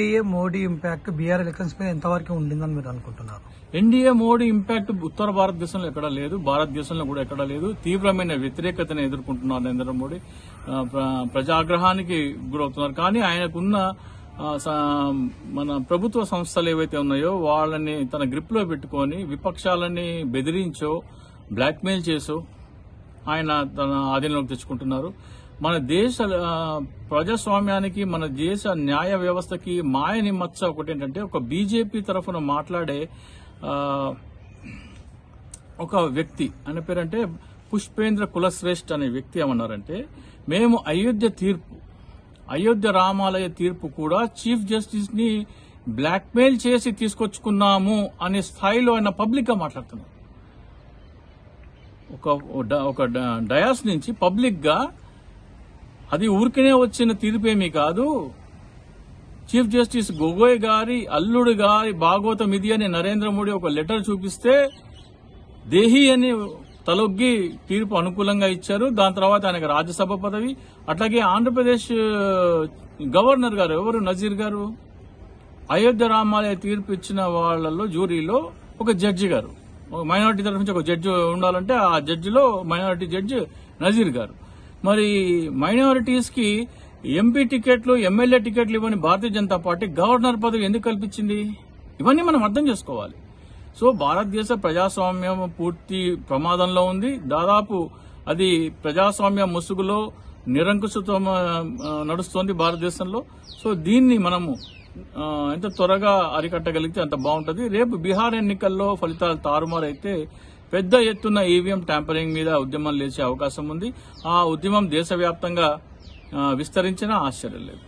NDA Modi impact BR elections మీద ఎంతవరకు ఉండిందని మీరు అనుకుంటున్నారు? ఎన్డీఏ మోడీ ఇంపాక్ట్ ఉత్తర భారతదేశంలో ఎక్కడా లేదు, భారతదేశంలో కూడా ఎక్కడా లేదు. తీవ్రమైన వ్యతిరేకతను ఎదుర్కొంటున్నారు నరేంద్ర మోడీ. ప్రజాగ్రహానికి గురవుతున్నారు. కానీ ఆయనకున్న మన ప్రభుత్వ సంస్థలు ఏవైతే ఉన్నాయో వాళ్ళని తన గ్రిప్ లో పెట్టుకుని విపక్షాలని బెదిరించో బ్లాక్మెయిల్ చేసో ఆయన తన ఆధీనంలోకి తెచ్చుకుంటున్నారు. మన దేశ ప్రజాస్వామ్యానికి, మన దేశ న్యాయ వ్యవస్థకి మాయని మచ్చ ఒకటి ఏంటంటే, ఒక బీజేపీ తరఫున మాట్లాడే ఒక వ్యక్తి ఆయన పేరంటే పుష్పేంద్ర కులశ్రేష్ఠ అనే వ్యక్తి ఏమన్నారంటే, మేము అయోధ్య రామాలయ తీర్పు కూడా చీఫ్ జస్టిస్ ని బ్లాక్మెయిల్ చేసి తీసుకొచ్చుకున్నాము అనే స్థాయిలో ఆయన పబ్లిక్ గా మాట్లాడుతున్నారు. ఒక డయాస్ నుంచి పబ్లిక్ గా అది ఊరికనే వచ్చిన తీర్పేమీ కాదు, చీఫ్ జస్టిస్ గొగోయ్ గారి అల్లుడు గారి భాగవతం ఇది అని నరేంద్ర మోడీ ఒక లెటర్ చూపిస్తే దేహి అని తలొగ్గి తీర్పు అనుకూలంగా ఇచ్చారు. దాని తర్వాత ఆయనకు రాజ్యసభ పదవి. అట్లాగే ఆంధ్రప్రదేశ్ గవర్నర్ గారు ఎవరు, నజీర్ గారు, అయోధ్య రామాలయ తీర్పు ఇచ్చిన వాళ్లలో జ్యూరీలో ఒక జడ్జి గారు, మైనారిటీ తరఫు నుంచి ఒక జడ్జి ఉండాలంటే ఆ జడ్జిలో మైనారిటీ జడ్జి నజీర్ గారు. మరి మైనారిటీస్ కి ఎంపీ టికెట్లు, ఎమ్మెల్యే టికెట్లు ఇవ్వని భారతీయ జనతా పార్టీ గవర్నర్ పదవి ఎందుకు కల్పించింది? ఇవన్నీ మనం అర్థం చేసుకోవాలి. సో భారతదేశ ప్రజాస్వామ్యం పూర్తి ప్రమాదంలో ఉంది. దాదాపు అది ప్రజాస్వామ్య ముసుగులో నిరంకుశత్వం నడుస్తోంది భారతదేశంలో. సో దీన్ని మనము ఎంత త్వరగా అరికట్టగలిగితే అంత బాగుంటుంది. రేపు బీహార్ ఎన్నికల్లో ఫలితాలు తారుమారైతే పెద్ద ఎత్తున ఈవీఎం ట్యాంపరింగ్ మీద ఉద్యమం లేచే అవకాశం ఉంది. ఆ ఉద్యమం దేశవ్యాప్తంగా విస్తరించినా ఆశ్చర్యం లేదు.